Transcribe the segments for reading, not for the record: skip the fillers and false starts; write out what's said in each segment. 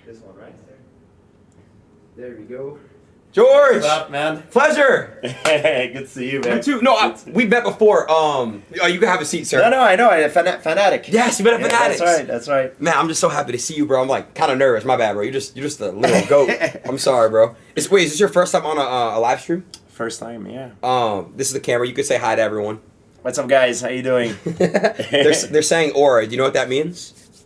This one, right? There we go. George! What's up, man? Pleasure! Hey, good to see you, man. You too. No, we've met before. Oh, you can have a seat, sir. No, I know. Fanatic. Yes, you met at Fanatics. That's right. Man, I'm just so happy to see you, bro. I'm like kind of nervous. My bad, bro. You're just a little goat. I'm sorry, bro. Is this your first time on a live stream? First time, yeah. This is the camera. You could say hi to everyone. What's up, guys? How you doing? they're saying aura. Do you know what that means?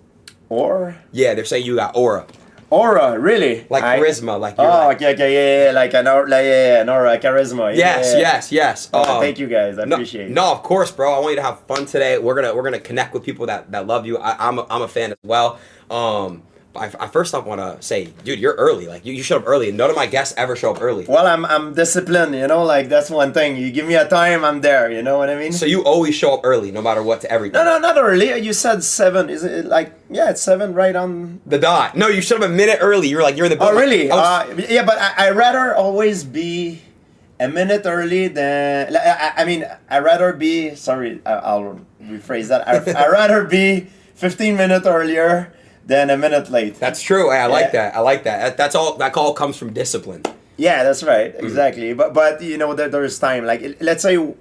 Aura? Yeah, they're saying you got aura. Aura, really? Like charisma, like you're okay, like an aura, charisma. Yes. Thank you, guys. I appreciate it. No, of course, bro. I want you to have fun today. We're gonna connect with people that love you. I'm a fan as well. I first off want to say, dude, you're early. Like you showed up early. None of my guests ever show up early. Well, I'm disciplined. You know, like that's one thing. You give me a time, I'm there. You know what I mean? So you always show up early, no matter what, to everything. No, not early. You said 7. Is it like it's 7 right on the dot? No, you showed up a minute early. You're in the. Oh, really? Yeah, but I rather always be a minute early than. I mean, I rather be. Sorry, I'll rephrase that. I rather be 15 minutes earlier than a minute late. That's true. I like that. I like that. That's all. That all comes from discipline. Yeah, that's right. Exactly. But you know, there's time. Like, let's say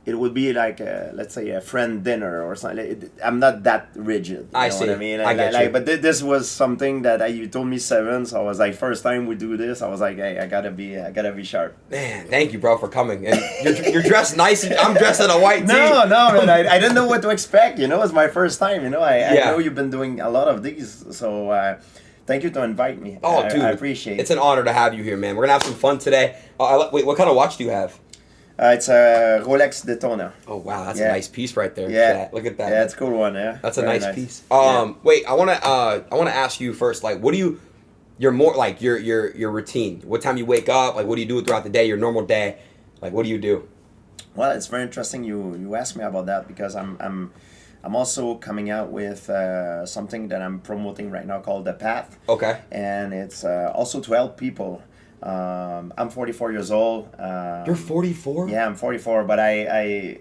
it would be like let's say a friend dinner or something. I'm not that rigid. I see. What I mean? I get you. But this was something that you told me 7, so I was like, first time we do this, I was like, hey, I gotta be sharp. Man, thank you, bro, for coming. And you're dressed nice. I'm dressed in a white tee. No, man, I didn't know what to expect. You know, it's my first time. You know, I know you've been doing a lot of these, so. Thank you to invite me. Oh, dude, I appreciate it. It's an honor to have you here, man. We're gonna have some fun today. Wait, what kind of watch do you have? It's a Rolex Daytona. Oh wow, that's a nice piece right there. Yeah, look at that. Yeah, it's a cool one. Yeah, that's a nice piece. Wait, I wanna ask you first. Like, what do you? You're more like your routine. What time you wake up? Like, what do you do throughout the day? Your normal day. Like, what do you do? Well, it's very interesting you asked me about that because I'm also coming out with something that I'm promoting right now called The Path. Okay. And it's also to help people. I'm 44 years old. You're 44? Yeah, I'm 44, but I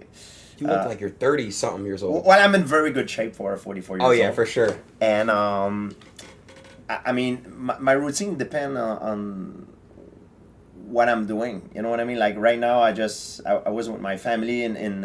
you look like you're 30-something years old. Well, I'm in very good shape for a 44 years old. Oh, yeah, for sure. And, I mean, my routine depends on what I'm doing. You know what I mean? Like, right now, I was with my family in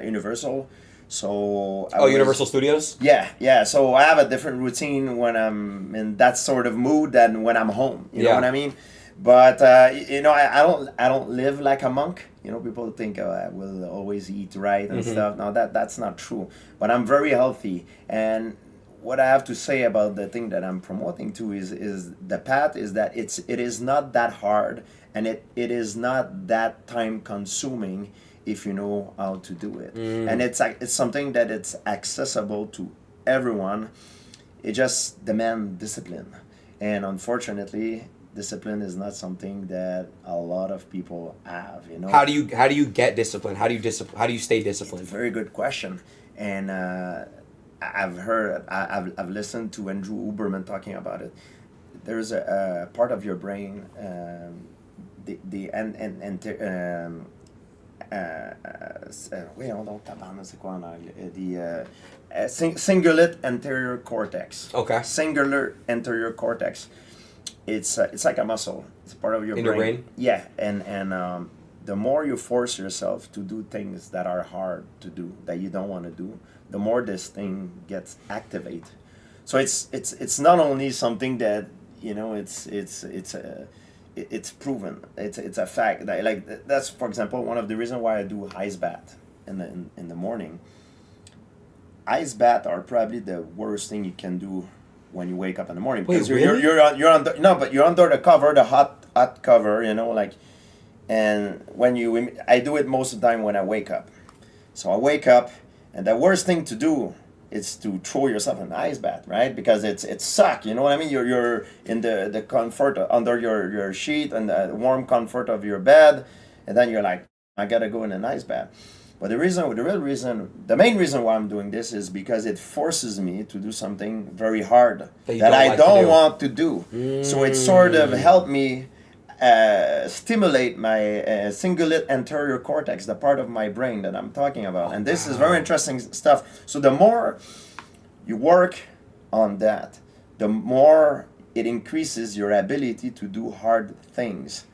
Universal. So Universal Studios? Yeah. So I have a different routine when I'm in that sort of mood than when I'm home. You know what I mean? But you know, I don't live like a monk. You know, people think I will always eat right and stuff. No, that's not true. But I'm very healthy. And what I have to say about the thing that I'm promoting too is the path is that it is not that hard and it is not that time consuming if you know how to do it. And it's something that it's accessible to everyone. It just demands discipline. And unfortunately, discipline is not something that a lot of people have, you know. How do you get discipline? How do you stay disciplined? It's a very good question. And I've listened to Andrew Huberman talking about it. There's a part of your brain, c'est quoi en anglais? Cingulate anterior cortex. Okay. Singular anterior cortex. It's like a muscle. It's part of your brain. Your brain? Yeah, and the more you force yourself to do things that are hard to do, that you don't want to do, the more this thing gets activated. So it's not only something that, you know, it's proven. It's a fact. Like that's, for example, one of the reasons why I do ice bath in the morning. Ice bath are probably the worst thing you can do when you wake up in the morning because you're under the hot cover, you know, like, and I do it most of the time when I wake up. So I wake up, and the worst thing to do is to throw yourself in an ice bath, right? Because it sucks, you know what I mean? You're in the comfort under your sheet and the warm comfort of your bed, and then you're like, I gotta go in an ice bath. But the main reason why I'm doing this is because it forces me to do something very hard that I don't want to do. So it sort of helped me stimulate my cingulate anterior cortex, the part of my brain that I'm talking about. And this is very interesting stuff. So the more you work on that, the more it increases your ability to do hard things.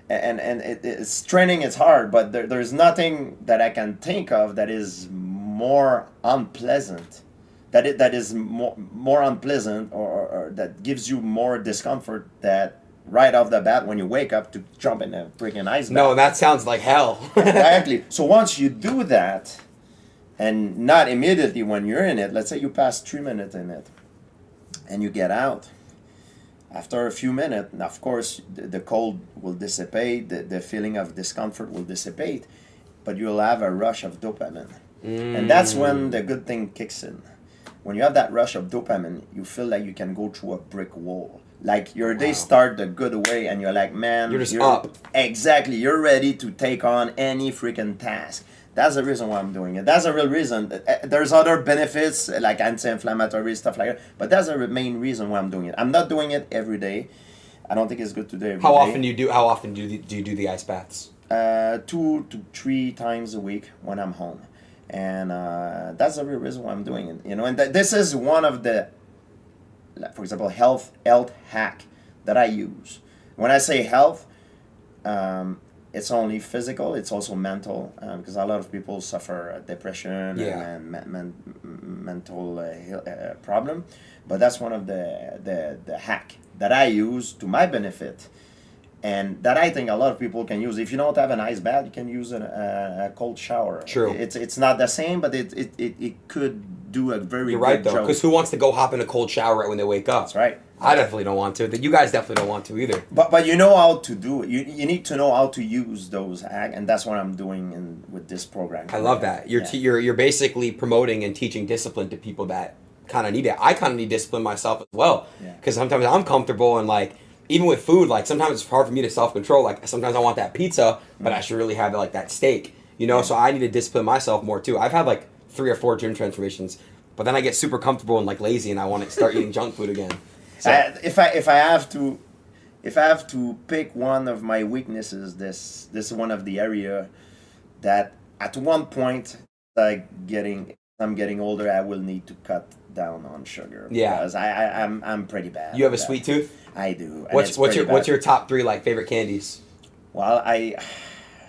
And it's training is hard, but there's nothing that I can think of that is more unpleasant, that is more unpleasant, or that gives you more discomfort, that right off the bat when you wake up to jump in a freaking ice bath. No, that sounds like hell. Exactly. So once you do that, and not immediately when you're in it, let's say you pass 3 minutes in it, and you get out. After a few minutes, of course, the cold will dissipate, the feeling of discomfort will dissipate, but you'll have a rush of dopamine. And that's when the good thing kicks in. When you have that rush of dopamine, you feel like you can go through a brick wall. Like your day start the good way, and you're like, man, you're up. Exactly. You're ready to take on any freaking task. That's the reason why I'm doing it. That's the real reason. There's other benefits like anti-inflammatory stuff like that, but that's the main reason why I'm doing it. I'm not doing it every day. I don't think it's good to do every day. How often do you do the ice baths? 2 to 3 times a week when I'm home, and that's the real reason why I'm doing it. You know, and this is one of the, for example, health hack that I use. When I say health, it's only physical, it's also mental, because a lot of people suffer depression and mental problem. But that's one of the hack that I use to my benefit, and that I think a lot of people can use. If you don't have an ice bath, you can use a cold shower. True. It's not the same, but it could do a very You're right, good though, because who wants to go hop in a cold shower right when they wake up? That's right. I definitely don't want to. You guys definitely don't want to either. But you know how to do it. You need to know how to use those hacks, and that's what I'm doing with this program. I love that. You're basically promoting and teaching discipline to people that kind of need it. I kind of need discipline myself as well, because sometimes I'm comfortable, and like even with food, like sometimes it's hard for me to self-control. Like sometimes I want that pizza, but I should really have like that steak, you know. So I need to discipline myself more too. I've had like 3 or 4 gym transformations, but then I get super comfortable and like lazy, and I want to start eating junk food again. So, if I have to pick one of my weaknesses, this is one of the area that at one point, like I'm getting older, I will need to cut down on sugar. Yeah, because I'm pretty bad. You have a sweet tooth? I do. What's your top 3 like favorite candies? Well,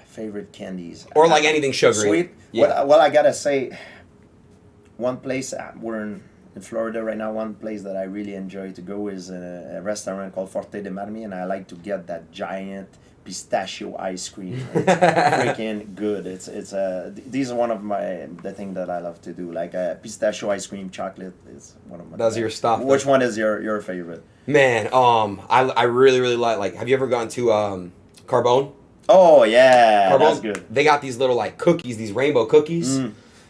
favorite candies or like anything sugary. Sweet. Yeah. Well, I gotta say, one place we're in Florida right now, one place that I really enjoy to go is a restaurant called Forte de Marmi, and I like to get that giant pistachio ice cream. It's freaking good. These are one of the things that I love to do. Like pistachio ice cream, chocolate is one of my. Those are your stuff. Which one is your favorite? Man, I really like. Have you ever gone to Carbone? Oh yeah, Carbone, that's good. They got these little like cookies, these rainbow cookies.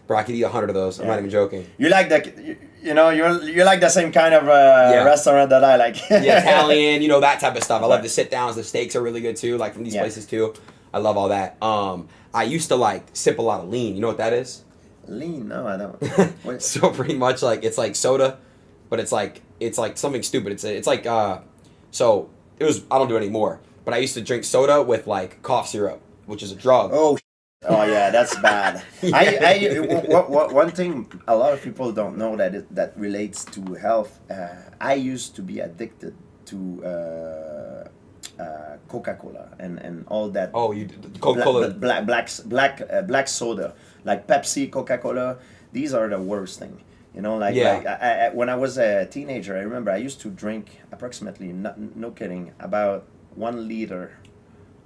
Bro, I could eat 100 of those. I'm not even joking. You like that? You're like the same kind of restaurant that I like. Yeah, Italian, that type of stuff. I love the sit downs. The steaks are really good too, like from these places too. I love all that. I used to like sip a lot of lean. You know what that is? Lean? No, I don't. So pretty much like it's like soda, but it's like something stupid. It's like so it was. I don't do it anymore. But I used to drink soda with like cough syrup, which is a drug. Oh yeah, that's bad. One thing a lot of people don't know that relates to health. I used to be addicted to Coca-Cola and all that. Oh, you Coca-Cola black soda like Pepsi, Coca-Cola. These are the worst thing. Like when I was a teenager, I remember I used to drink approximately, no kidding, about 1 liter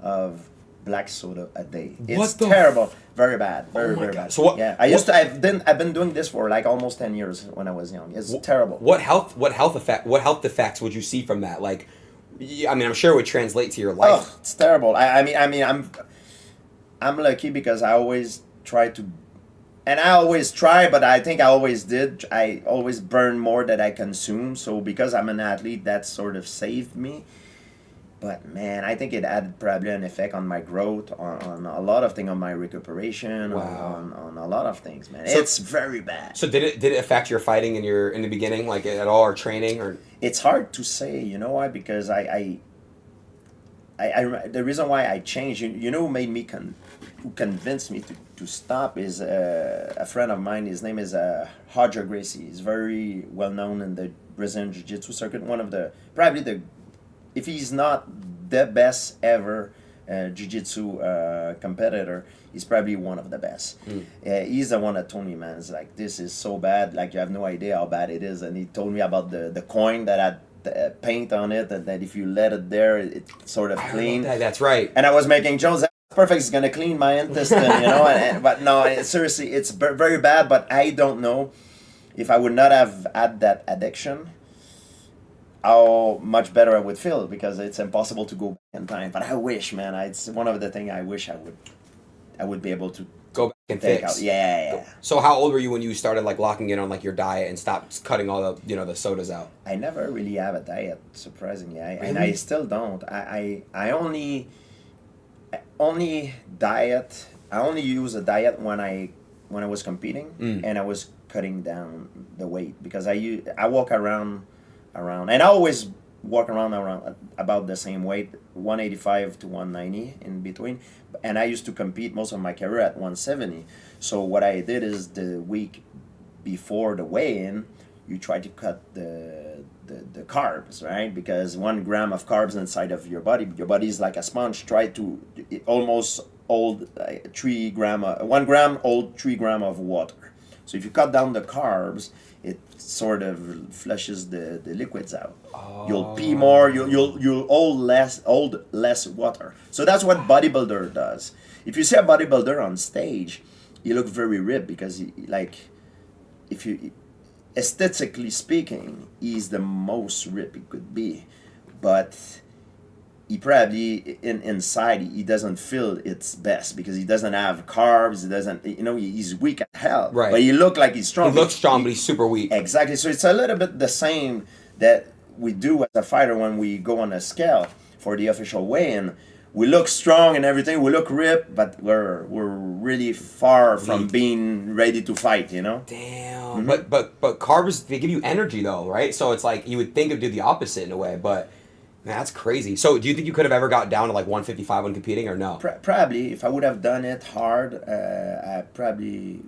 of black soda a day. It's terrible. Very bad. Very bad. So what? Yeah, I've been doing this for like almost 10 years when I was young. It's terrible. What health effects would you see from that? Like, I mean, I'm sure it would translate to your life. Oh, it's terrible. I mean, I'm lucky because I always try to, and I always try, but I think I always did. I always burn more than I consume. So because I'm an athlete, that sort of saved me. But man, I think it had probably an effect on my growth, on a lot of things, on my recuperation, on a lot of things, man. So, it's very bad. So did it affect your fighting in the beginning, like at all, or training, or? It's hard to say. You know why? Because I the reason why I changed, who made me who convinced me to stop is a friend of mine. His name is Roger Gracie. He's very well known in the Brazilian Jiu-Jitsu circuit. One of the probably the, if he's not the best ever jiu-jitsu competitor, he's probably one of the best. He's the one that told me, man, it's like, this is so bad, like you have no idea how bad it is. And he told me about the coin that had paint on it, and that if you let it there, it sort of clean. That's right. And I was making jokes, that's perfect, it's gonna clean my intestine, you know. But no, seriously, it's very bad. But I don't know if I would not have had that addiction, how much better I would feel, because it's impossible to go back in time. But I wish, man, it's one of the things I wish I would be able to go back and take fix. out. Yeah. So how old were you when you started like locking in on like your diet and stopped cutting all the the sodas out? I never really have a diet, surprisingly. Really? And I still don't. I only diet. I only use a diet when I was competing and I was cutting down the weight, because I walk around, and I always walk around about the same weight, 185 to 190 in between. And I used to compete most of my career at 170. So what I did is, the week before the weigh-in, you try to cut the carbs, right? Because 1 gram of carbs inside of your body is like a sponge. Try to almost hold 1 gram hold 3 gram of water. So if you cut down the carbs, it sort of flushes the liquids out. Oh. You'll pee more. You'll hold less water. So that's what bodybuilder does. If you see a bodybuilder on stage, he looks very ripped, because if you, aesthetically speaking, he's the most ripped he could be, but he probably inside he doesn't feel its best, because he doesn't have carbs. He doesn't, he's weak as hell. Right. But he look like he's strong. He looks strong, but he's super weak. Exactly. So it's a little bit the same that we do as a fighter when we go on a scale for the official weigh-in. We look strong and everything. We look ripped, but we're really far from being ready to fight. Damn. Mm-hmm. But carbs, they give you energy though, right? So it's like you would think it would do the opposite in a way, but. Man, that's crazy. So, do you think you could have ever got down to like 155 when competing, or no? Probably. If I would have done it hard, I probably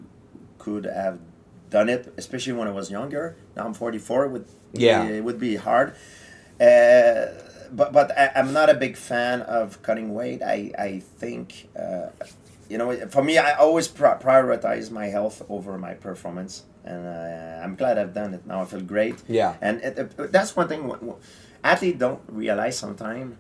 could have done it, especially when I was younger. Now I'm 44. It would be hard. But I'm not a big fan of cutting weight. I think, for me, I always prioritize my health over my performance. And I'm glad I've done it. Now I feel great. Yeah. And that's one thing. Athletes don't realize sometimes,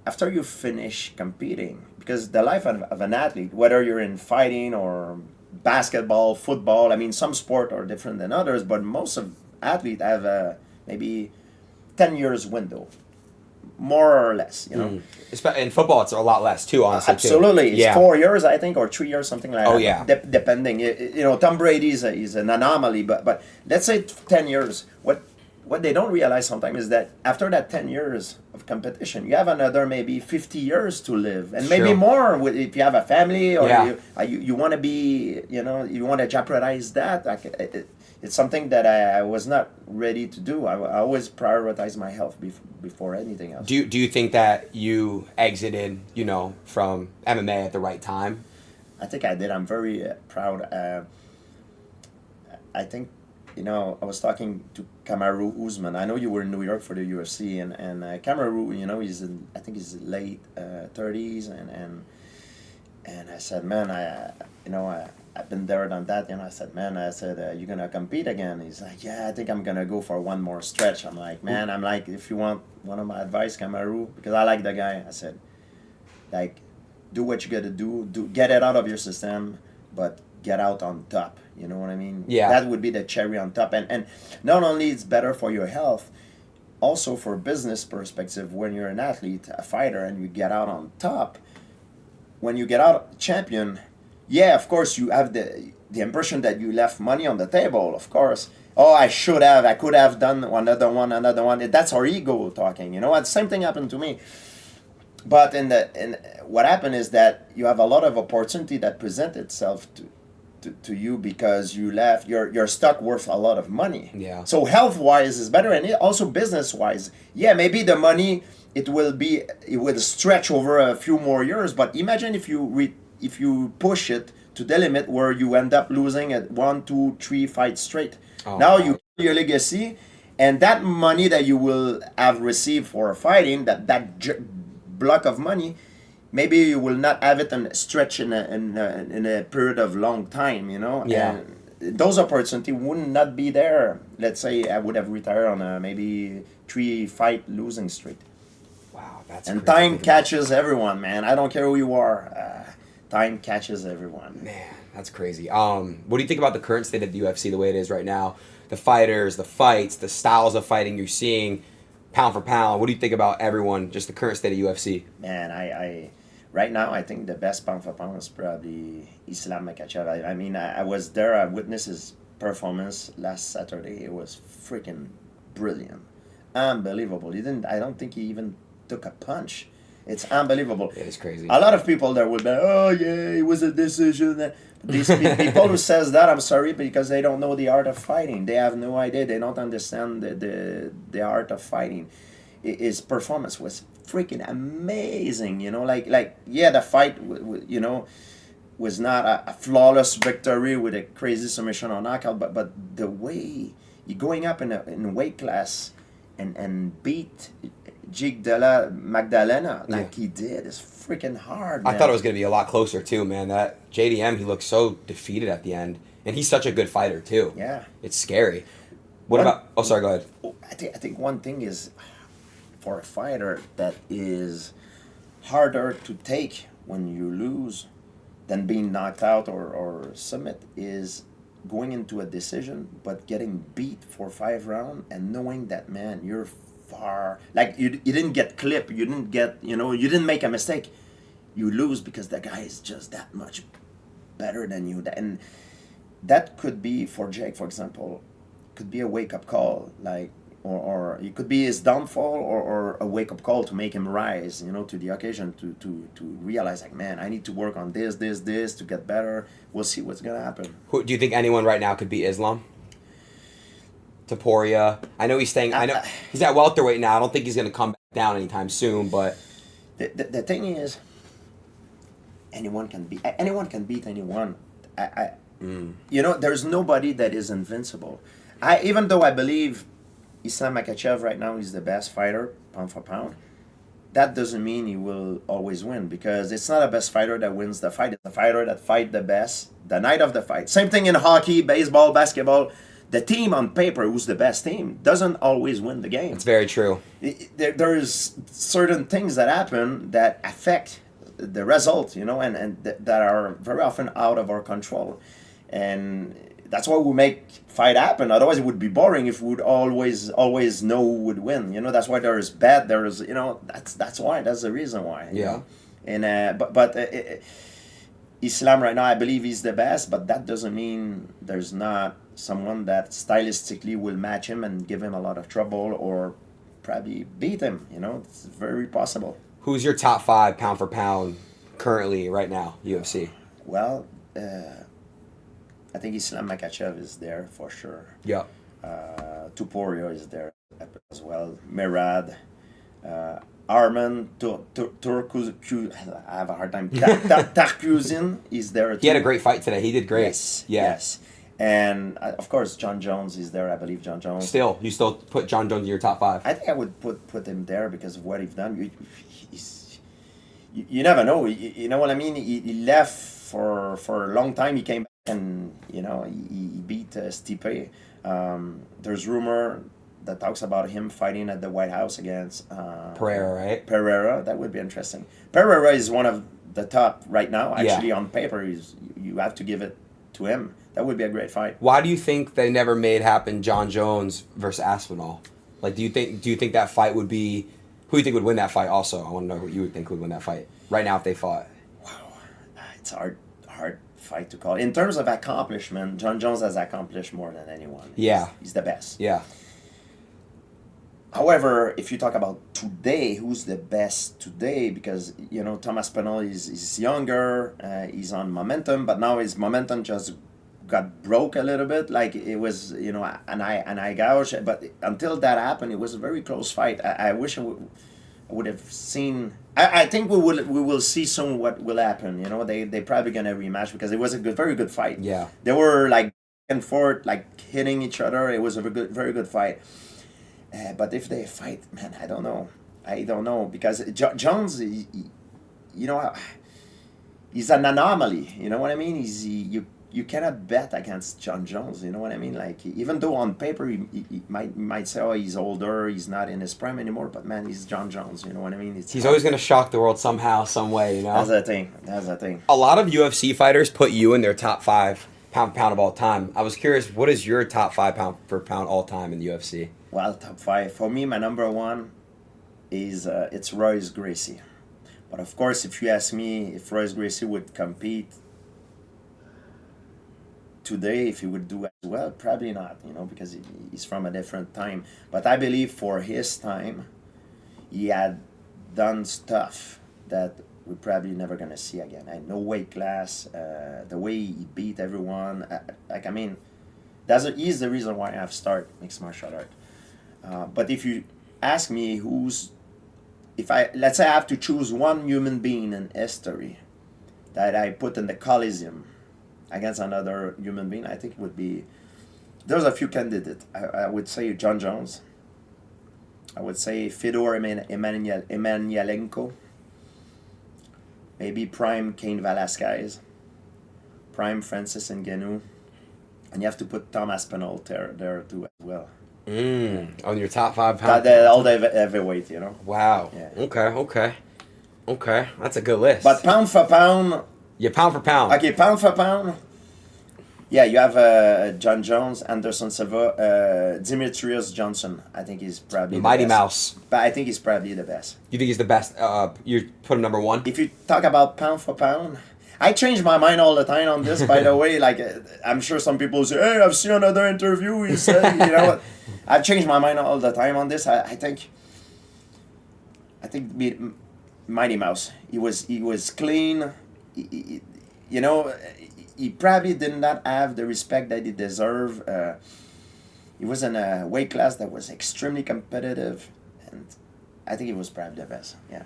after you finish competing, because the life of an athlete, whether you're in fighting or basketball, football, I mean, some sport are different than others, but most of athletes have a maybe 10 years window, more or less, In football, it's a lot less too, honestly. Absolutely. Too. It's 4 years, I think, or 3 years, something like that. Oh, yeah. Depending. Tom Brady is an anomaly, but let's say 10 years. What they don't realize sometimes is that after that 10 years of competition, you have another maybe 50 years to live, and maybe more if you have a family, or you want to be, you want to jeopardize that. It's something that I was not ready to do. I always prioritize my health before anything else. Do you think that you exited, from MMA at the right time? I think I did. I'm very proud. I think, I was talking to Kamaru Usman. I know you were in New York for the UFC, and Kamaru, I think he's late 30s, and I said, man, I've been there, done that. I said, man, you're gonna compete again? He's like, yeah, I think I'm gonna go for one more stretch. I'm like, man, if you want one of my advice, Kamaru, because I like the guy. I said, like, do what you gotta do, get it out of your system, but get out on top. You know what I mean? Yeah. That would be the cherry on top. And not only it's better for your health, also for business perspective, when you're an athlete, a fighter, and you get out on top, when you get out champion, yeah, of course, you have the impression that you left money on the table, of course. Oh, I could have done another one. That's our ego talking, The same thing happened to me. But what happened is that you have a lot of opportunity that present itself to you, because you left your stock worth a lot of money. Yeah. So health wise is better, and also business wise. Yeah, maybe the money it will stretch over a few more years. But imagine if you if you push it to the limit where you end up losing at 1, 2, 3 fights straight. Now you kill your legacy, and that money that you will have received for fighting, block of money, maybe you will not have it and stretch in a period of long time, you know. Yeah. And those opportunities would not be there. Let's say I would have retired on a maybe 3 fight losing streak. Wow, that's and crazy time catches everyone, man. I don't care who you are. Time catches everyone. Man, that's crazy. What do you think about the current state of the UFC, the way it is right now? The fighters, the fights, the styles of fighting you're seeing, pound for pound. What do you think about everyone, just the current state of UFC? Man, I right now I think the best pound for pound is probably Islam Makhachev. I mean, I was there. I witnessed his performance last Saturday. It was freaking brilliant, unbelievable. I don't think he even took a punch. It's unbelievable. It is crazy. A lot of people there would be, oh yeah, it was a decision. These people who says that, I'm sorry, because they don't know the art of fighting. They have no idea. They don't understand the art of fighting. His performance was freaking amazing. You know, like yeah, the fight, you know, was not a flawless victory with a crazy submission or knockout, but the way he going up in a weight class and beat Jig de la Magdalena like he did is freaking hard, man. I thought it was going to be a lot closer too, man. That JDM, he looked so defeated at the end, and he's such a good fighter too. Yeah, it's scary. What about? Oh, sorry. Go ahead. I think one thing is for a fighter that is harder to take when you lose than being knocked out or submit is going into a decision but getting beat for 5 rounds and knowing that, man, you're far, like you didn't get clipped, you didn't get, you know, you didn't make a mistake, you lose because the guy is just that much better than you. And that could be, for Jake for example, could be a wake-up call, like, or it could be his downfall or a wake-up call to make him rise, you know, to the occasion, to realize, like, man, I need to work on this to get better. We'll see what's gonna happen. Who do you think anyone right now could beat Islam? Topuria. I know he's staying. I know he's at welterweight now. I don't think he's going to come back down anytime soon. But the thing is, anyone can beat anyone. You know, there's nobody that is invincible. Even though I believe Islam Makhachev right now is the best fighter pound for pound, that doesn't mean he will always win, because it's not a best fighter that wins the fight. It's the fighter that fight the best the night of the fight. Same thing in hockey, baseball, basketball. The team on paper who's the best team doesn't always win the game. It's very true. There's certain things that happen that affect the result, you know, and that are very often out of our control. And that's why we make fight happen. Otherwise, it would be boring if we would always know who would win. You know, that's why there's bet. There's, you know, that's why. That's the reason why. Yeah. Know? And but Islam right now, I believe he's the best, but that doesn't mean there's not someone that stylistically will match him and give him a lot of trouble or probably beat him. You know, it's very possible. Who's your top 5 pound for pound currently right now, UFC? Well, I think Islam Makhachev is there for sure. Yeah. Topuria is there as well. Merad, Arman, I have a hard time. Tarkuzin is there too. He had a great fight today. He did great. Yes. Yes. And of course, John Jones is there. I believe John Jones. You still put John Jones in your top 5? I think I would put him there because of what he's done. You never know. You know what I mean? He left for a long time. He came back and, you know, he beat St-Pierre. There's rumor that talks about him fighting at the White House against Pereira, right? Pereira. That would be interesting. Pereira is one of the top right now. Actually, on paper, you have to give it to him. That would be a great fight. Why do you think they never made happen John Jones versus Aspinall? Like, do you think that fight would be? Who do you think would win that fight? Also, I want to know who you would think would win that fight right now if they fought. Wow, it's a hard fight to call. In terms of accomplishment, John Jones has accomplished more than anyone. Yeah, he's the best. Yeah. However, if you talk about today, who's the best today? Because, you know, Thomas Penal is younger, he's on momentum, but now his momentum just got broke a little bit. Like, it was, you know, an eye gouge. But until that happened, it was a very close fight. I wish I would have seen. I think we will see soon what will happen. You know, they probably gonna rematch because it was a very good fight. Yeah. They were like back and forth, like hitting each other. It was a very good fight. But if they fight, man, I don't know. I don't know because Jones, you know, he's an anomaly. You know what I mean? You cannot bet against John Jones. You know what I mean? Like even though on paper he might say, oh, he's older, he's not in his prime anymore. But man, he's John Jones. You know what I mean? He's always gonna shock the world somehow, some way. You know. That's the thing. That's the thing. A lot of UFC fighters put you in their top 5 pound for pound of all time. I was curious, what is your top 5 pound for pound all time in the UFC? Well, top 5 for me. My number 1 is it's Royce Gracie. But of course, if you ask me if Royce Gracie would compete today, if he would do as well, probably not, you know, because he's from a different time. But I believe for his time, he had done stuff that we're probably never going to see again. And no weight class, the way he beat everyone. Like, I mean, he's the reason why I've started mixed martial art. But if you ask me let's say I have to choose one human being in history that I put in the Coliseum against another human being, I think it would be, there's a few candidates. I would say John Jones. I would say Fedor Emelianenko. Maybe prime Cain Velasquez. Prime Francis Ngannou. And you have to put Tom Aspinall there too as well. On your top 5 pound. All the heavyweight, you know. Wow. Yeah. Okay. That's a good list. But pound for pound. Yeah, pound for pound. Okay, pound for pound. Yeah, you have John Jones, Anderson Silva, Demetrius Johnson. I think he's probably the Mighty best. Mouse. But I think he's probably the best. You think he's the best? You put him number 1? If you talk about pound for pound, I change my mind all the time on this, by the way. Like, I'm sure some people say, hey, I've seen another interview. He said, you know what? I've changed my mind all the time on this. I think Mighty Mouse. He was clean. You know, he probably did not have the respect that he deserved. He was in a weight class that was extremely competitive, and I think he was probably the best. Yeah.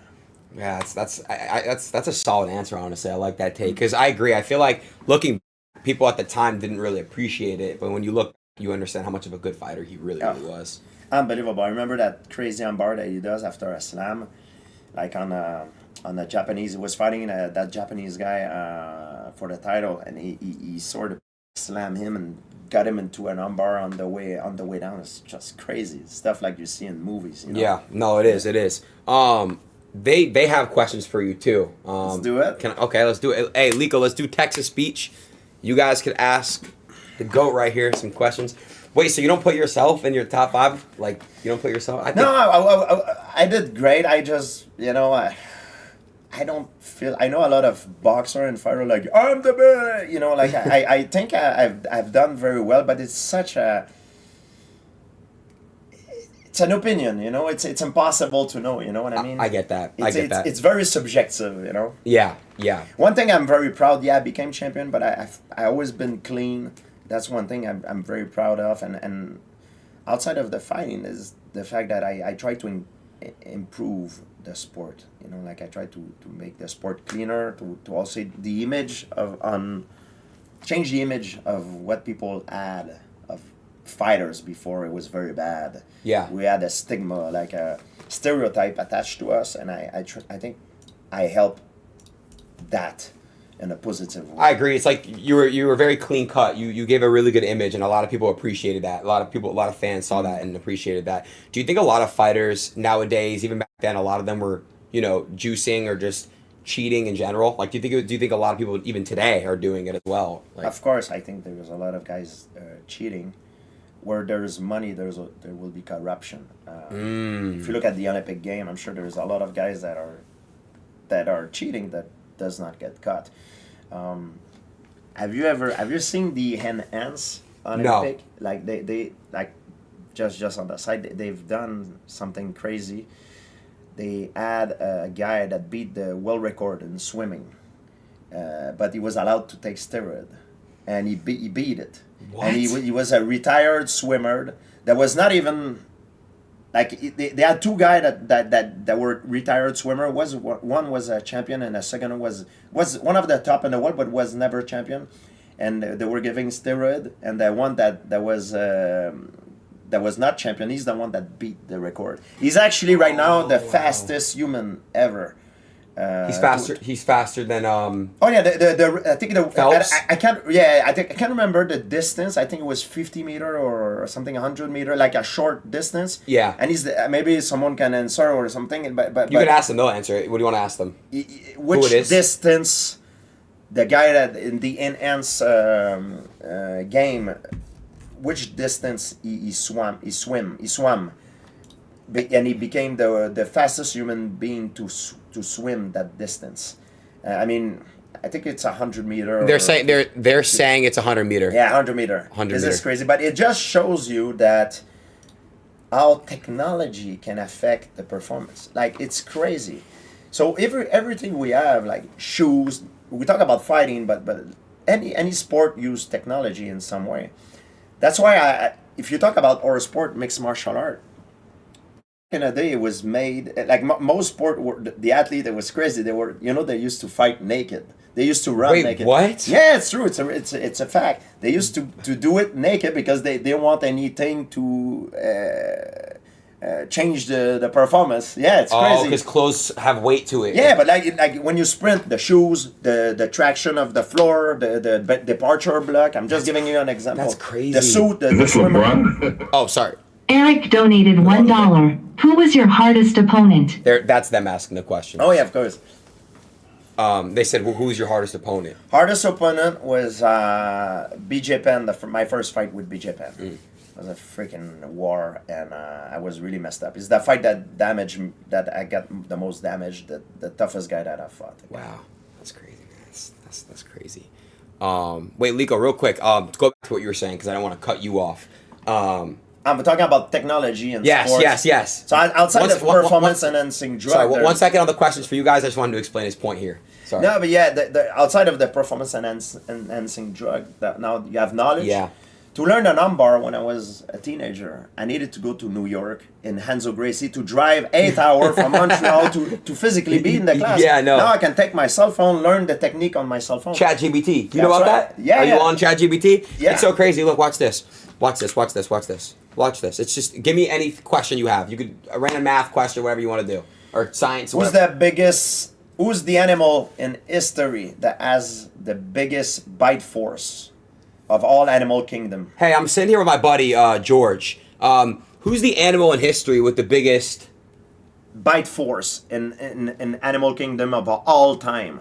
Yeah, that's a solid answer. Honestly, I like that take because I agree. I feel like looking, people at the time didn't really appreciate it, but when you look, you understand how much of a good fighter he really was. Unbelievable. I remember that crazy armbar that he does after a slam, like on the Japanese. He was fighting that Japanese guy for the title, and he sort of slammed him and got him into an armbar on the way down. It's just crazy stuff like you see in movies. You know? Yeah, no, it is. They have questions for you too. Let's do it. Let's do it. Hey, Lico, let's do Texas speech. You guys could ask the GOAT right here some questions. Wait, so you don't put yourself in your top 5? Like, you don't put yourself? I did great. I just, you know, I don't feel. I know a lot of boxer and fighter like I'm the best. You know, like I think I've done very well, but it's such a. It's an opinion, you know. It's impossible to know. You know what I mean? I get that. It's very subjective, you know. Yeah. One thing I'm very proud. Yeah, I became champion, but I always been clean. That's one thing I'm very proud of, and outside of the fighting is the fact that I try to improve the sport. You know, like I try to make the sport cleaner, to also the image change the image of what people had of fighters before. It was very bad. Yeah. We had a stigma, like a stereotype attached to us, and I think I help that in a positive way. I agree. It's like you were very clean cut. You gave a really good image, and a lot of people appreciated that. A lot of fans saw that and appreciated that. Do you think a lot of fighters nowadays, even back then, a lot of them were, you know, juicing or just cheating in general? Like, do you think a lot of people even today are doing it as well? Like, of course, I think there's a lot of guys cheating. Where there is money, there will be corruption. If you look at the Olympic game, I'm sure there's a lot of guys that are cheating that does not get caught. Have you seen the hands Olympic? No. Like they like just on the side, they've done something crazy. They had a guy that beat the world record in swimming, but he was allowed to take steroid, and he beat it. What? And he was a retired swimmer that was not even They had two guys that were retired swimmer. One was a champion and the second was one of the top in the world but was never champion, and they were giving steroid, and the one that was not champion, he's the one that beat the record. He's actually right now the fastest human ever. He's faster. He's faster than Oh yeah, I think the Phelps? I can't. Yeah, I can't remember the distance. I think it was 50 meter or something, 100 meter, like a short distance. Yeah. And he's maybe someone can answer or something. But you can ask them. They'll answer it. What do you want to ask them? Which distance? The guy that in the enhanced game, which distance he swam, and he became the fastest human being to swim that distance. I mean, I think it's 100 meter. They're saying it's 100 meter. Yeah, 100 meter. 100 This meter. is crazy, but it just shows you that how technology can affect the performance. Like, it's crazy. So everything we have, like shoes, we talk about fighting, but any sport use technology in some way. That's why if you talk about our sport, mixed martial art, in a day it was made like most sport the athlete, it was crazy. They used to fight naked. They used to run naked. What? Yeah, it's true. It's a fact. They used to do it naked because they didn't want anything to change the performance. Yeah, it's crazy. Oh, because clothes have weight to it. Yeah, but like when you sprint, the shoes, the traction of the floor, the departure block. I'm just giving you an example. That's crazy. The suit, the swimmer. Oh, sorry. Eric donated $1. Who was your hardest opponent? That's them asking the question. Oh yeah, of course. They said, well, who's your hardest opponent? Hardest opponent was BJ Penn. My first fight with BJ Penn. It was a freaking war, and I was really messed up. It's the fight that I got the most damage. The toughest guy that I fought. Wow, that's crazy, man. That's crazy. Wait, Lico, real quick. Go back to what you were saying because I don't want to cut you off. I'm talking about technology and sports. Yes. So outside of performance enhancing drugs. Sorry, 1 second on the questions for you guys. I just wanted to explain his point here. Sorry. No, but yeah, the outside of the performance enhancing drug, now you have knowledge. Yeah. To learn the number when I was a teenager, I needed to go to New York in Hanzo Gracie to drive 8 hours from Montreal to physically be in the class. Yeah, I know. Now I can take my cell phone, learn the technique on my cell phone. ChatGPT. Do you know That's about right. that? Yeah, Are you yeah. on ChatGPT? Yeah. It's so crazy. Look, watch this. Watch this. It's just, give me any question you have. You could, a random math question, whatever you want to do. Or science. Who's the animal in history that has the biggest bite force of all animal kingdom? Hey, I'm sitting here with my buddy, George. Who's the animal in history with the biggest bite force in animal kingdom of all time?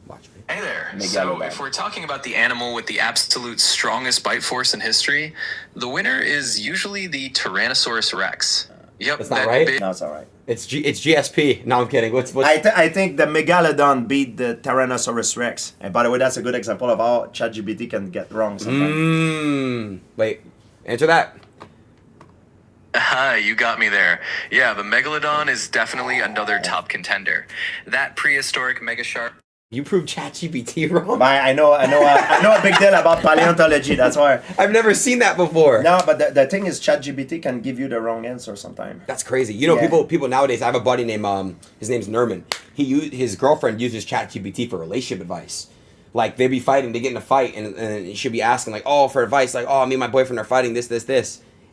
Watch me. Hey there. Megalodon. So if we're talking about the animal with the absolute strongest bite force in history, the winner is usually the Tyrannosaurus Rex. Yep. That's not right? No, it's all right. It's GSP. No, I'm kidding. What's I think the Megalodon beat the Tyrannosaurus Rex. And by the way, that's a good example of how ChatGPT can get wrong sometimes. Wait, answer that. You got me there. Yeah, the Megalodon is definitely another top contender. That prehistoric megashark. You proved ChatGPT wrong. I know a big deal about paleontology. That's why. I've never seen that before. No, but the thing is, ChatGPT can give you the wrong answer sometimes. That's crazy. You know, Yeah. people nowadays. I have a buddy named his name's Nerman. His girlfriend uses ChatGPT for relationship advice. Like they'd be fighting, they get in a fight, and she'd be asking like, oh, for advice, like, oh, me and my boyfriend are fighting this,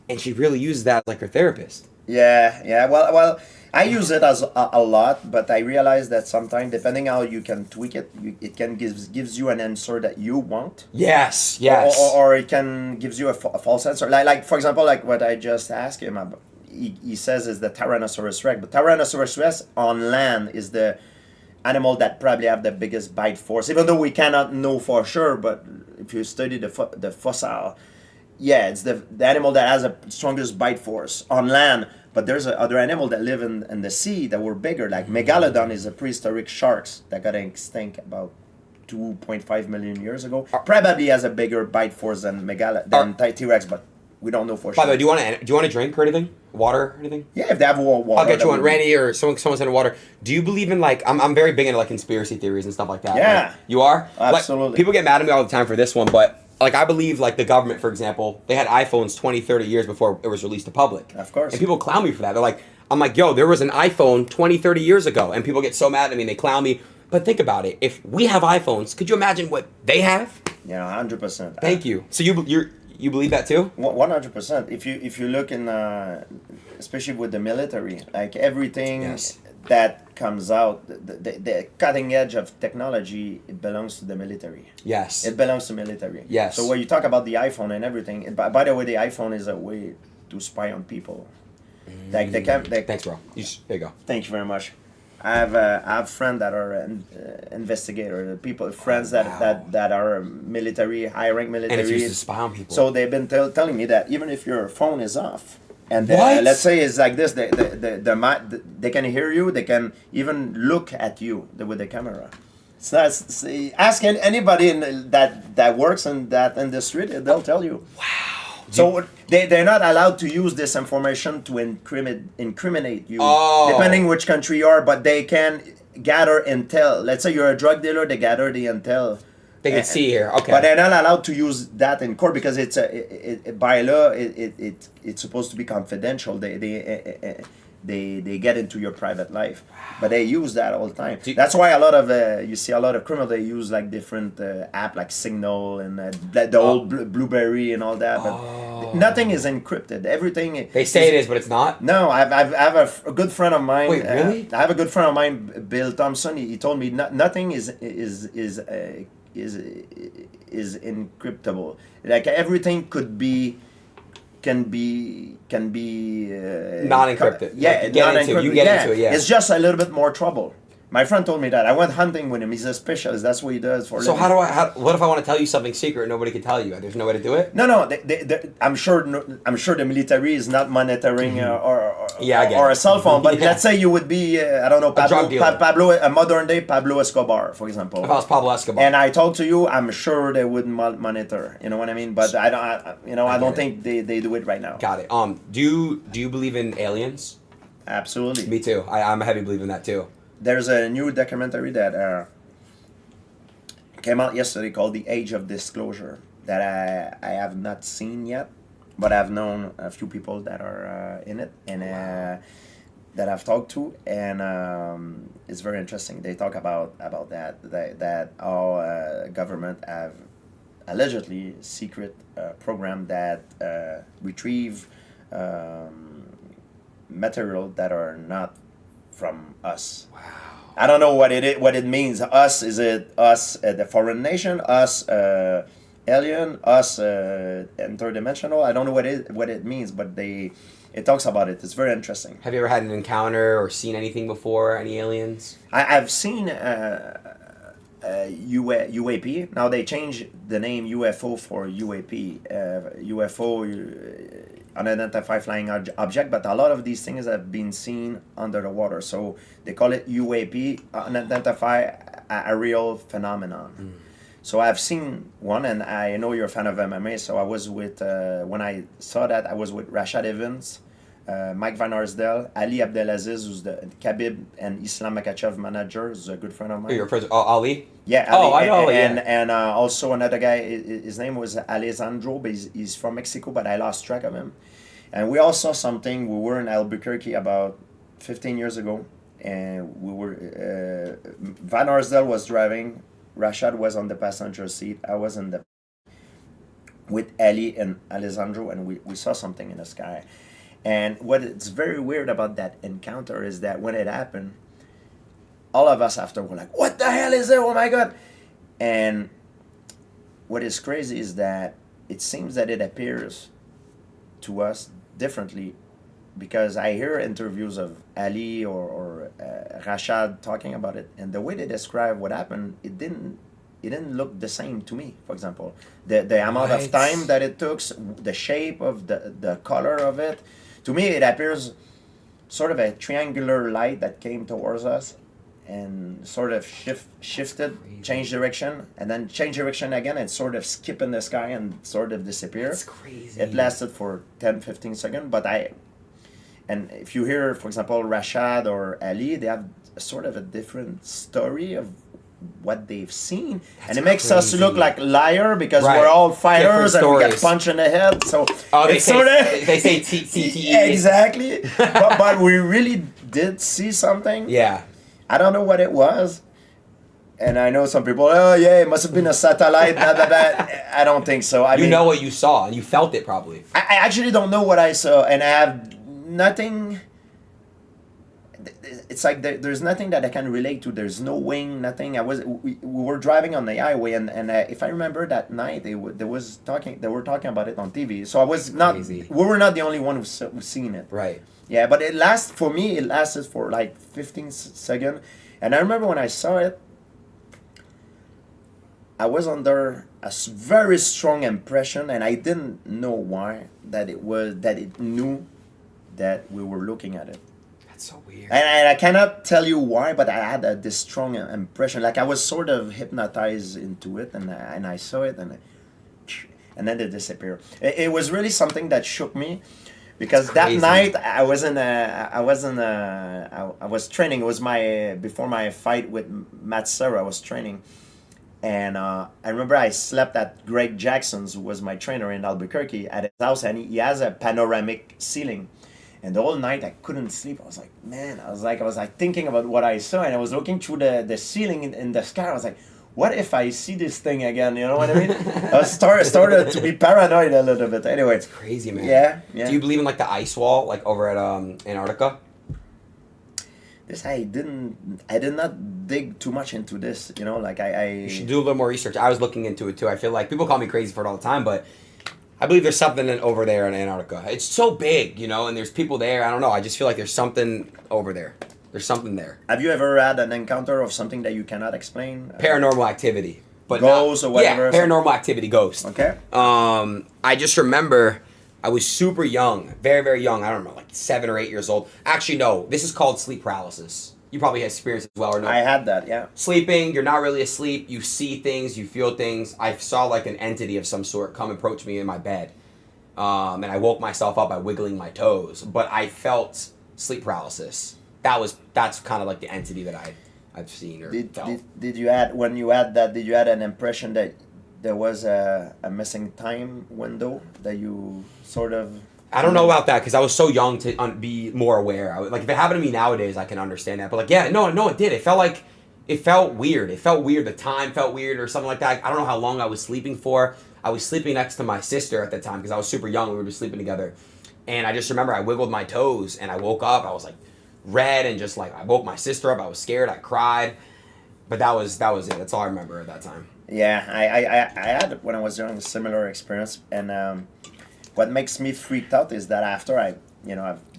and she really uses that like her therapist. Yeah. Well, I use it as a lot, but I realize that sometimes, depending how you can tweak it, it can gives you an answer that you want. Yes. Or it can gives you a false answer. Like for example, like what I just asked him about. He says is the Tyrannosaurus Rex, but Tyrannosaurus Rex on land is the animal that probably have the biggest bite force. Even though we cannot know for sure, but if you study the fossil, yeah, it's the animal that has the strongest bite force on land. But there's other animal that live in the sea that were bigger. Like Megalodon is a prehistoric sharks that got extinct about 2.5 million years ago. Probably has a bigger bite force than T-Rex, but we don't know for sure. By the way, do you want a drink or anything? Water or anything? Yeah, if they have water. I'll get you one. Randy or someone send water. Do you believe in like I'm very big into like conspiracy theories and stuff like that. Yeah. Like, you are? Absolutely. Like, people get mad at me all the time for this one, but like I believe like the government, for example, they had iPhones 20, 30 years before it was released to public. Of course. And people clown me for that. They're like, I'm like, yo, there was an iPhone 20, 30 years ago. And people get so mad at me and they clown me. But think about it. If we have iPhones, could you imagine what they have? Yeah, 100%. Thank you. So you believe that too? 100%. If you look in, especially with the military, like everything Yes. that comes out, the cutting edge of technology, it belongs to the military. Yes. It belongs to military. Yes. So when you talk about the iPhone and everything, by the way, the iPhone is a way to spy on people. Like Thanks, bro. There you go. Thank you very much. I have friends that are investigators, friends that are military, high rank military. And it's used to spy on people. So they've been telling me that even if your phone is off, and What? let's say it's like this, they can hear you, they can even look at you with the camera. It's not, ask anybody that works in that industry, they'll tell you. Wow. So they're not allowed to use this information to incriminate you, Oh. depending which country you are, but they can gather intel. Let's say you're a drug dealer, they gather the intel. They can see here. Okay. But they're not allowed to use that in court because by law it's supposed to be confidential. They get into your private life, but they use that all the time. That's why a lot of you see a lot of criminals, they use like different app like Signal and the old Blueberry and all that. But nothing is encrypted. Everything they say it is, but it's not. No, I have a good friend of mine. Wait, really? I have a good friend of mine, Bill Thompson. He told me nothing is encryptable. Like everything can be Non-encrypted. Yeah, Like, you get into it. Yeah. It's just a little bit more trouble. My friend told me that. I went hunting with him. He's a specialist. That's what he does for. So living. what if I want to tell you something secret and nobody can tell you? There's no way to do it? No. I'm sure the military is not monitoring or a cell phone. But let's say you would be I don't know Pablo, a modern day Pablo Escobar, for example. If I was Pablo Escobar. And I talk to you, I'm sure they wouldn't monitor. You know what I mean? But I don't think they do it right now. Got it. Do you believe in aliens? Absolutely. Me too. I'm a heavy believer in that too. There's a new documentary that came out yesterday called The Age of Disclosure that I have not seen yet, but I've known a few people that are in it and that I've talked to, and it's very interesting. They talk about that our government have allegedly secret program that retrieve material that are not from us. Wow. I don't know what it means. Us, is it us, the foreign nation? Us, alien? Us, interdimensional? I don't know what it means, but it talks about it. It's very interesting. Have you ever had an encounter or seen anything before? Any aliens? I've seen UAP. Now they changed the name UFO for UAP. UFO. Unidentified flying object, but a lot of these things have been seen under the water, so they call it UAP, unidentified aerial phenomenon. So I've seen one, and I know you're a fan of MMA, so I was with when I saw that, I was with Rashad Evans, Mike Van Arsdale, Ali Abdelaziz, who's the Khabib and Islam Makhachev manager, who's a good friend of mine. Ali? Yeah, Ali. I know. And also another guy, his name was Alessandro, but he's from Mexico, but I lost track of him. And we all saw something. We were in Albuquerque about 15 years ago, and we were Van Arsdale was driving, Rashad was on the passenger seat, I was in the with Ali and Alessandro, and we saw something in the sky. And what is very weird about that encounter is that when it happened, all of us after were like, "What the hell is it? Oh my God!" And what is crazy is that it seems that it appears to us differently, because I hear interviews of Ali or Rashad talking about it, and the way they describe what happened, it didn't look the same to me. For example, the amount of time that it took, the shape of the color of it, to me it appears sort of a triangular light that came towards us and sort of shifted, changed direction, and then changed direction again, and sort of skip in the sky and sort of disappear. That's crazy. It lasted for 10-15 seconds, and if you hear, for example, Rashad or Ali, they have sort of a different story of what they've seen, That's and it makes us crazy. look like liar because Right. we're all fighters and we get stories. punched in the head. So Oh, it's sort of they say TTE. exactly, but we really did see something. Yeah. I don't know what it was. And I know some people, oh yeah, it must have been a satellite. Blah, blah, blah. I don't think so. I You mean, know what you saw, and you felt it probably. I actually don't know what I saw, and I have nothing. It's like there's nothing that I can relate to. There's no wing, nothing. We were driving on the highway, and if I remember that night, they were talking about it on TV. So I was not. Crazy. We were not the only one who's seen it. Right. Yeah, but it lasted for like 15 seconds, and I remember when I saw it. I was under a very strong impression, and I didn't know why that it knew that we were looking at it. That's so weird. And I cannot tell you why, but I had this strong impression. Like I was sort of hypnotized into it, and I saw it, and then it disappeared. It was really something that shook me, because that night I was training. It was before my fight with Matt Serra. I was training. And I remember I slept at Greg Jackson's, who was my trainer in Albuquerque, at his house, and he has a panoramic ceiling. And the whole night I couldn't sleep. I was like, man, I was like thinking about what I saw, and I was looking through the ceiling in the sky. I was like, what if I see this thing again? You know what I mean? I was started to be paranoid a little bit. Anyway, It's crazy, man. Yeah. Do you believe in like the ice wall, like over at Antarctica? This I did not dig too much into this. You know, like You should do a little more research. I was looking into it too. I feel like people call me crazy for it all the time, but I believe there's something over there in Antarctica. It's so big, and there's people there. I don't know. I just feel like there's something over there. There's something there. Have you ever had an encounter of something that you cannot explain? Paranormal activity. But ghosts or whatever? Yeah, paranormal activity, ghost. Okay. I just remember I was super young, very, very young. I don't know, like 7 or 8 years old. Actually, no. This is called sleep paralysis. You probably have experienced it as well, or no? I had that, yeah. Sleeping, you're not really asleep. You see things, you feel things. I saw like an entity of some sort come approach me in my bed. And I woke myself up by wiggling my toes. But I felt sleep paralysis. That's kind of like the entity that I've seen or felt. Did you add, when you had that, did you had an impression that there was a missing time window that you sort of... I don't know about that because I was so young to be more aware. Like if it happened to me nowadays, I can understand that. But like, yeah, no, it did. It felt weird. It felt weird. The time felt weird or something like that. I don't know how long I was sleeping for. I was sleeping next to my sister at the time because I was super young. We were just sleeping together. And I just remember I wiggled my toes and I woke up. I was like red and just like I woke my sister up. I was scared. I cried. But that was it. That's all I remember at that time. Yeah, I had, when I was young, a similar experience. And what makes me freaked out is that after I've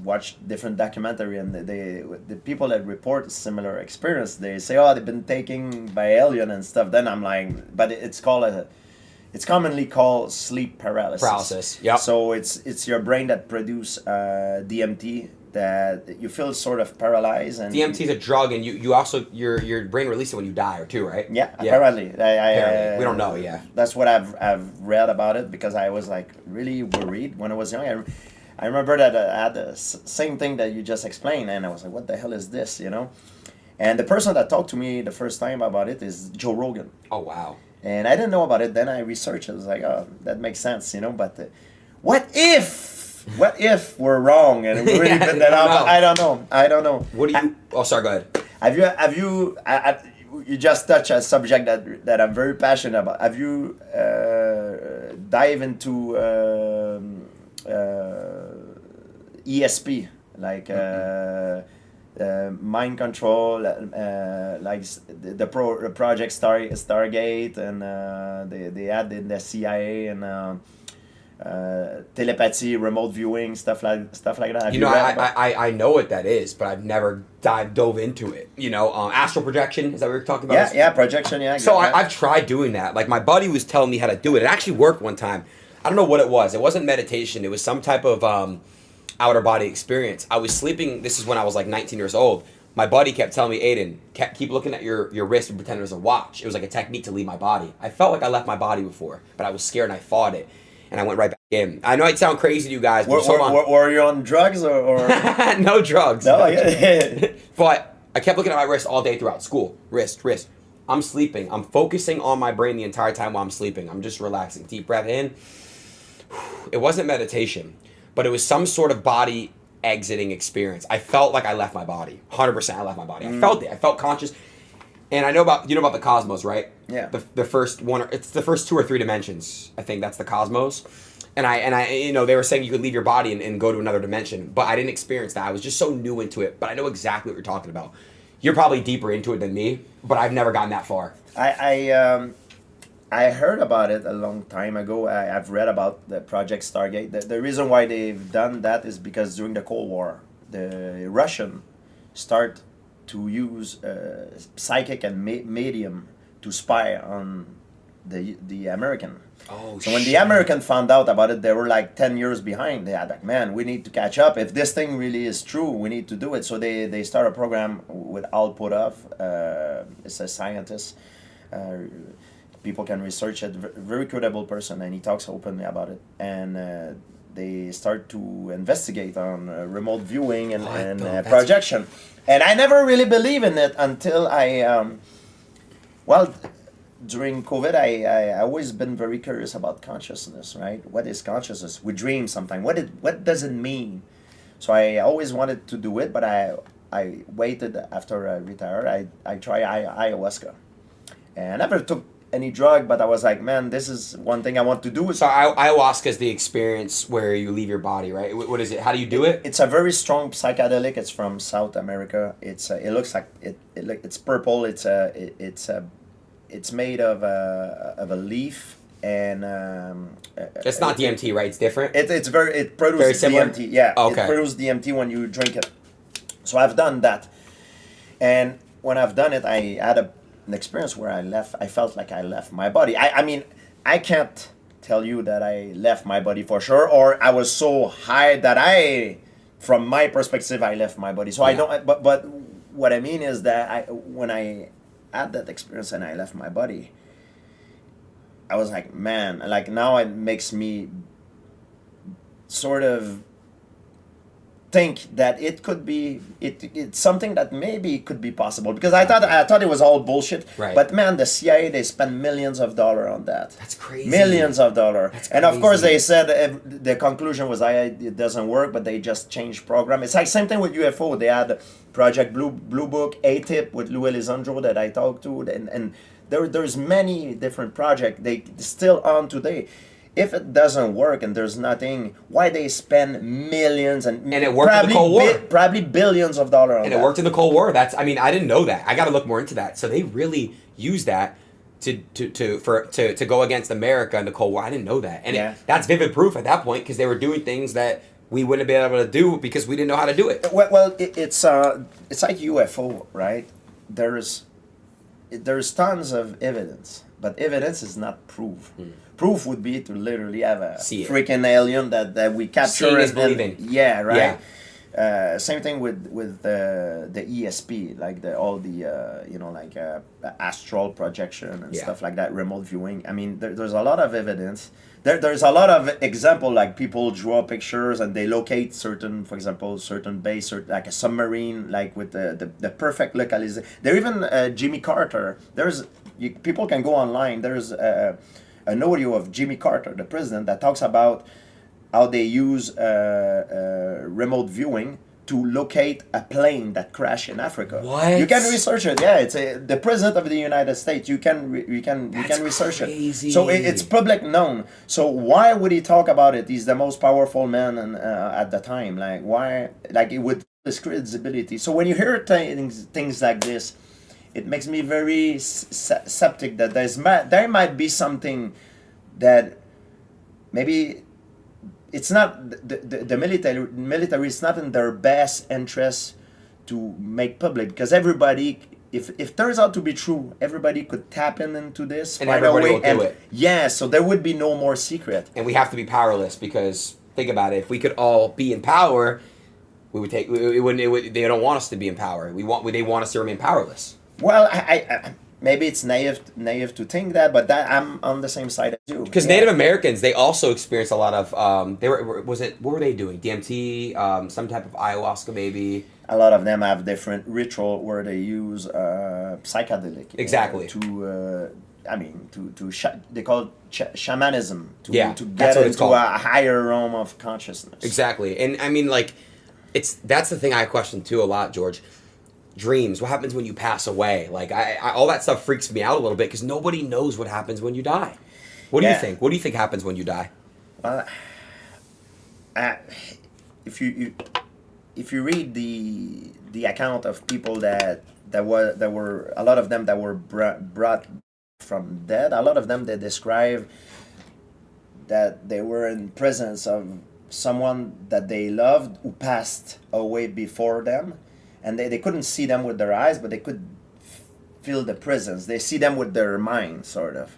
watched different documentary, and the people that report a similar experience, they say, oh, they've been taken by alien and stuff. Then I'm like, but it's commonly called sleep paralysis. Paralysis, yep. So it's your brain that produce DMT, that you feel sort of paralyzed. And DMT is a drug, and you also your brain releases it when you die, or too, right? Yeah, apparently. Apparently. We don't know, yeah. That's what I've read about it, because I was like really worried when I was young. I remember that I had the same thing that you just explained, and I was like, what the hell is this, And the person that talked to me the first time about it is Joe Rogan. Oh, wow. And I didn't know about it. Then I researched it. I was like, oh, that makes sense, But what if we're wrong and we really put that out? I don't know. What do you... Oh, sorry, go ahead. Have you you just touched a subject that I'm very passionate about. Have you dive into ESP, like mind control, like the project Stargate, and they had in the CIA, and telepathy, remote viewing, stuff like that. Have I know what that is, but I've never dove into it. Astral projection, is that what you're talking about? Yeah, projection, yeah. So I've tried doing that. Like my buddy was telling me how to do it. It actually worked one time. I don't know what it was. It wasn't meditation. It was some type of outer body experience. I was sleeping. This is when I was like 19 years old. My buddy kept telling me, Adin, keep looking at your wrist and pretend it was a watch. It was like a technique to leave my body. I felt like I left my body before, but I was scared and I fought it. And I went right back in. I know it sounds crazy to you guys, but were you on drugs or? No drugs. No, yeah. But I kept looking at my wrist all day throughout school. Wrist. I'm sleeping. I'm focusing on my brain the entire time while I'm sleeping. I'm just relaxing. Deep breath in. It wasn't meditation, but it was some sort of body exiting experience. I felt like I left my body. 100% I left my body. I felt it. I felt conscious. And I know about the cosmos, right? Yeah. The first one, it's the first 2 or 3 dimensions. I think that's the cosmos. And I they were saying you could leave your body and go to another dimension, but I didn't experience that. I was just so new into it, but I know exactly what you're talking about. You're probably deeper into it than me, but I've never gotten that far. I heard about it a long time ago. I've read about the Project Stargate. The reason why they've done that is because during the Cold War, the Russian start to use psychic and medium to spy on the American. Oh, so when the American found out about it, they were like 10 years behind. They had like, man, we need to catch up. If this thing really is true, we need to do it. So they start a program with Al Podov. It's a scientist. People can research it. Very credible person, and he talks openly about it. And they start to investigate on remote viewing and projection. And I never really believed in it until during COVID, I always been very curious about consciousness, right? What is consciousness? We dream sometimes. What does it mean? So I always wanted to do it, but I waited after I retired. I tried ayahuasca. And I never took any drug, but I was like, man, this is one thing I want to do. So ayahuasca is the experience where you leave your body, right? What is it? How do you do it? It's a very strong psychedelic. It's from South America. It looks like it's purple. It's made of a leaf, and it's not DMT, right? It's different. It produces very similar? DMT. Yeah, okay. It produces DMT when you drink it. So I've done that, and when I've done it, I had an experience where I felt like I left my body. I mean, I can't tell you that I left my body for sure, or I was so high that from my perspective, I left my body. So yeah. I don't. But what I mean is that when I had that experience and I left my body, I was like, man, like now it makes me sort of think that it could be it's something that maybe could be possible, because I thought it was all bullshit. Right. But man, the CIA, they spend millions of dollars on that. That's crazy. Millions of dollars. That's and of crazy. course they said the conclusion was it doesn't work, but they just changed program. It's like same thing with UFO. They had Project Blue Book, A-Tip with Lou Elizondo that I talked to, and there's many different projects they still on today. If it doesn't work and there's nothing, why they spend millions and it worked in the Cold War. Probably billions of dollars on that. And it worked in the Cold War. I didn't know that. I got to look more into that. So they really use that to go against America in the Cold War. I didn't know that. And that's vivid proof at that point, because they were doing things that we wouldn't have been able to do because we didn't know how to do it. Well, it's like UFO, right? There's tons of evidence, but evidence is not proof. Proof would be to literally have a freaking alien that we capture. Seeing is believing. Yeah, right. Yeah. Same thing with the ESP, like all the astral projection and stuff like that, remote viewing. I mean, there's a lot of evidence. There's a lot of example, like people draw pictures and they locate certain base, or like a submarine, like with the perfect localization. There even Jimmy Carter. People can go online. There's an audio of Jimmy Carter, the president, that talks about how they use remote viewing to locate a plane that crashed in Africa. What? You can research it. Yeah, it's the president of the United States. You can research crazy. it. So it's public known. So why would he talk about it? He's the most powerful man at the time. Like why? Like it would his credibility. So when you hear things like this, it makes me very skeptic that there might be something that maybe it's not the military is not in their best interest to make public, because everybody, if it turns out to be true, everybody could tap into this and everybody will do it. Yeah, so there would be no more secret. And we have to be powerless, because think about it, if we could all be in power, we would they don't want us to be in power. They want us to remain powerless. Well, maybe it's naive to think that, but that I'm on the same side as you. Because Native Americans, they also experienced a lot of what were they doing? DMT, some type of ayahuasca, maybe. A lot of them have different ritual where they use psychedelic. Exactly. They call it shamanism. To That's get what it's into called. a higher realm of consciousness. Exactly, and I mean, like, that's the thing I question too a lot, George. Dreams. What happens when you pass away? Like, I all that stuff freaks me out a little bit because nobody knows what happens when you die. What do you think? What do you think happens when you die? If you read the account of people that were a lot of them that were brought from dead, a lot of them they describe that they were in presence of someone that they loved who passed away before them, and they couldn't see them with their eyes, but they could feel the presence. They see them with their mind, sort of.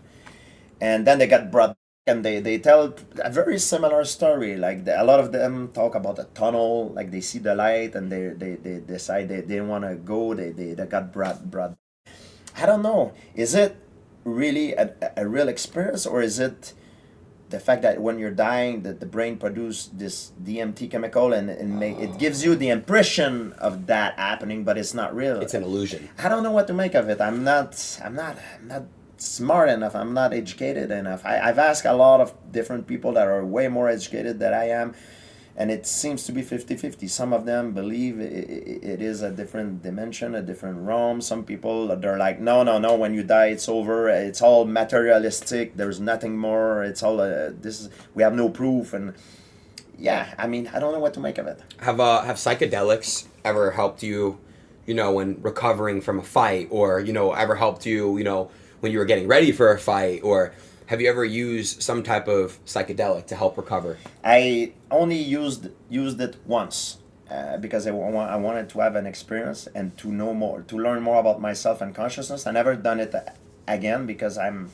And then they got brought back, and they tell a very similar story. Like a lot of them talk about a tunnel, like they see the light, and they decide they didn't want to go. They got brought back. I don't know. Is it really a real experience, or is it the fact that when you're dying that the brain produces this DMT chemical and it gives you the impression of that happening, but it's not real. It's an illusion. I don't know what to make of it. I'm not smart enough. I'm not educated enough. I've asked a lot of different people that are way more educated than I am, and it seems to be 50-50. Some of them believe it is a different dimension, a different realm. Some people, they're like, no, when you die, it's over. It's all materialistic. There's nothing more. It's all, we have no proof. And yeah, I mean, I don't know what to make of it. Have psychedelics ever helped you, when recovering from a fight, or, ever helped you, when you were getting ready for a fight, or have you ever used some type of psychedelic to help recover? I only used it once because I wanted to have an experience and to know more, to learn more about myself and consciousness. I never done it again because I'm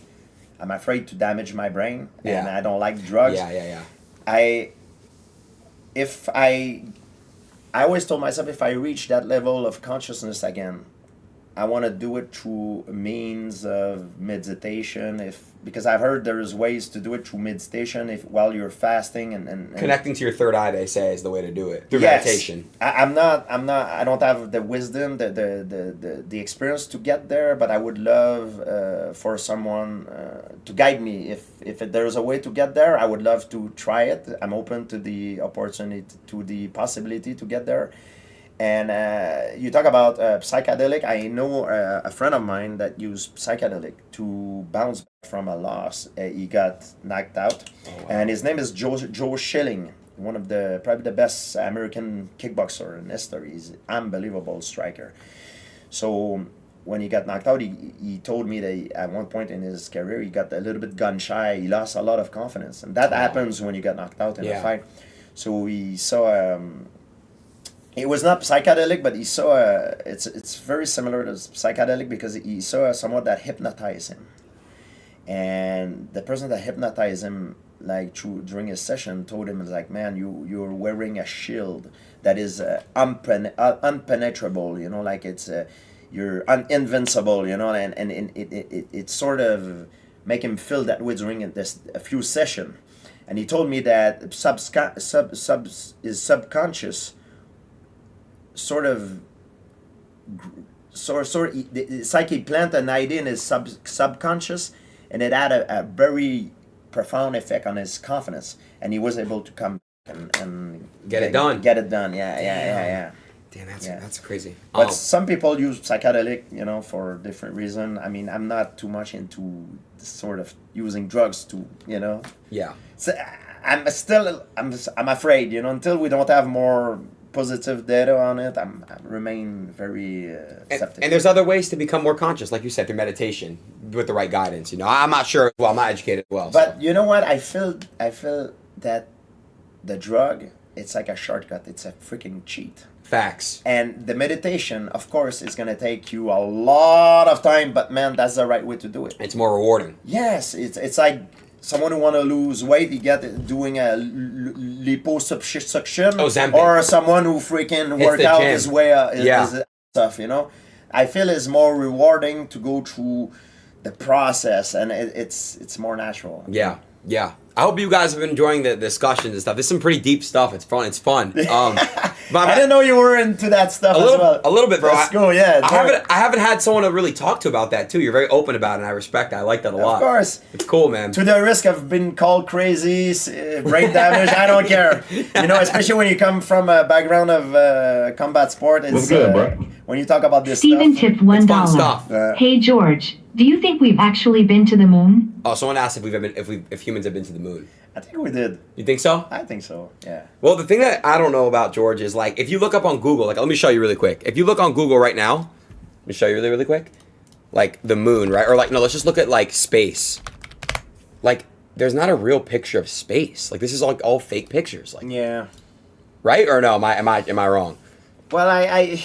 afraid to damage my brain, and I don't like drugs. Yeah. I always told myself if I reach that level of consciousness again, I want to do it through means of meditation, because I've heard there's ways to do it through meditation while you're fasting and connecting to your third eye, they say, is the way to do it through yes. meditation. I don't have the wisdom, the experience to get there, but I would love for someone to guide me. If there's a way to get there, I would love to try it. I'm open to the opportunity, to the possibility to get there. And you talk about psychedelic. I know a friend of mine that used psychedelic to bounce back from a loss. He got knocked out, and his name is Joe Schilling, one of probably the best American kickboxer in history. He's an unbelievable striker. So when he got knocked out, he told me that at one point in his career he got a little bit gun shy. He lost a lot of confidence, and that happens when you get knocked out in a fight. So he saw. It was not psychedelic, but he saw it's very similar to psychedelic because he saw someone that hypnotized him, and the person that hypnotized him, like during his session, told him, like, man, you're wearing a shield that is unpenetrable, like it's you're invincible, and it sort of make him feel that way during a few session, and he told me that his subconscious sort of the psyche plant an idea in his subconscious, and it had a very profound effect on his confidence, and he was able to come and get it done. Yeah. Damn, that's crazy. But some people use psychedelic, for different reason. I mean, I'm not too much into sort of using drugs to, Yeah. So I'm afraid, until we don't have more positive data on it, I remain very skeptical. And there's other ways to become more conscious, like you said, through meditation with the right guidance. I'm not sure. Well, I'm not educated well. But so. you know what? I feel that the drug, it's like a shortcut. It's a freaking cheat. Facts. And the meditation, of course, is gonna take you a lot of time. But man, that's the right way to do it. It's more rewarding. Yes, it's like someone who want to lose weight, he doing a liposuction, Ozempic. or someone who freaking work out his way his stuff, I feel it's more rewarding to go through the process, and it's more natural. Yeah, yeah. I hope you guys have been enjoying the discussions and stuff. This is some pretty deep stuff. It's fun. It's fun. I didn't know you were into that stuff as well. A little bit, bro. Let's go, yeah. I haven't had someone to really talk to about that too. You're very open about it, and I respect that. I like that a lot. Of course. It's cool, man. To the risk of being called crazy, brain damage, I don't care. You know, especially when you come from a background of combat sport. It's good, bro. When you talk about this Steven stuff. tipped $1. Hey, George, do you think we've actually been to the moon? Oh, someone asked if humans have been to the moon. I think we did. You think so? I think so, yeah. Well, the thing that I don't know about, George, is like, if you look up on Google, like, let me show you really quick. If you look on Google right now, let me show you really, really quick. Like, the moon, right? Or like, no, let's just look at like space. Like, there's not a real picture of space. Like, this is like all fake pictures. Like, yeah. Right? Or no, am I wrong? Well, I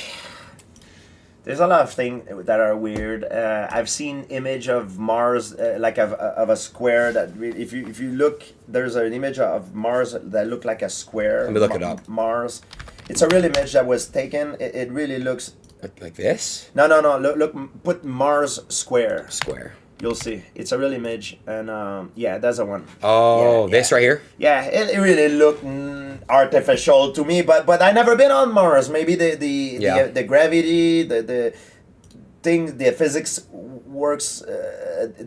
there's a lot of things that are weird. I've seen image of Mars, like of a square. That if you look, there's an image of Mars that look like a square. Let me look it up. Mars. It's a real image that was taken. It really looks like this. No. Look. Put Mars square. Square. You'll see. It's a real image, and yeah, that's the one. Oh, yeah, this right here. Yeah, it really looked artificial to me, but I never been on Mars. Maybe the gravity, the thing, the physics works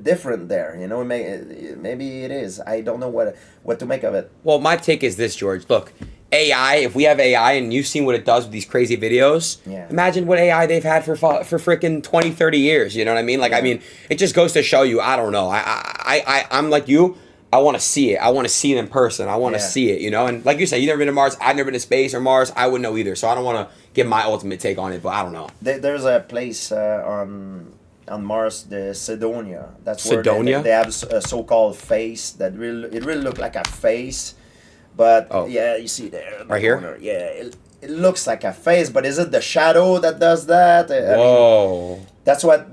different there. You know, maybe it is. I don't know what to make of it. Well, my take is this, George. Look. AI, if we have AI and you've seen what it does with these crazy videos, imagine what AI they've had for freaking 20, 30 years, you know what I mean? Like, I mean, it just goes to show you, I don't know. I'm like you, I want to see it. I want to see it in person. I want to see it, you know? And like you said, you've never been to Mars, I've never been to space or Mars, I wouldn't know either. So I don't want to give my ultimate take on it, but I don't know. There's a place on Mars, the Cydonia. That's where Cydonia? They have a so-called face that it really look like a face. But yeah, you see there. Right here? Corner. Yeah, it looks like a face, but is it the shadow that does that? Whoa. I mean, that's what,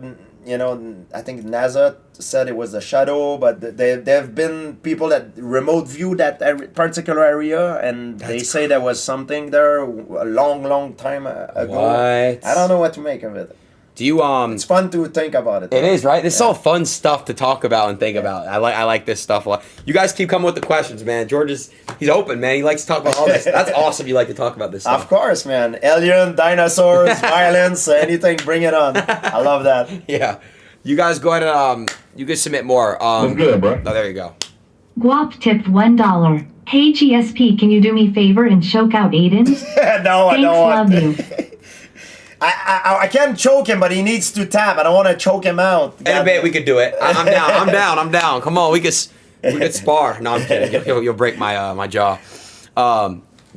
you know, I think NASA said it was the shadow, but there have been people that remote view that particular area, and they say there was something there a long time ago. What? I don't know what to make of it. Do you It's fun to think about it. It is, right? This is all fun stuff to talk about and think about. I like this stuff a lot. You guys keep coming with the questions, man. George he's open, man. He likes to talk about all this. That's awesome. You like to talk about this stuff. Of course, man. Alien, dinosaurs, violence, anything. Bring it on. I love that. Yeah. You guys go ahead and you can submit more. That's good, bro. Oh, there you go. Guap tipped $1. Hey GSP, can you do me a favor and choke out Adin? No, I don't want. Love you. I can't choke him, but he needs to tap. I don't want to choke him out. In a bit, we could do it. I'm down. I'm down. Come on, we could spar. No, I'm kidding. You'll break my my jaw.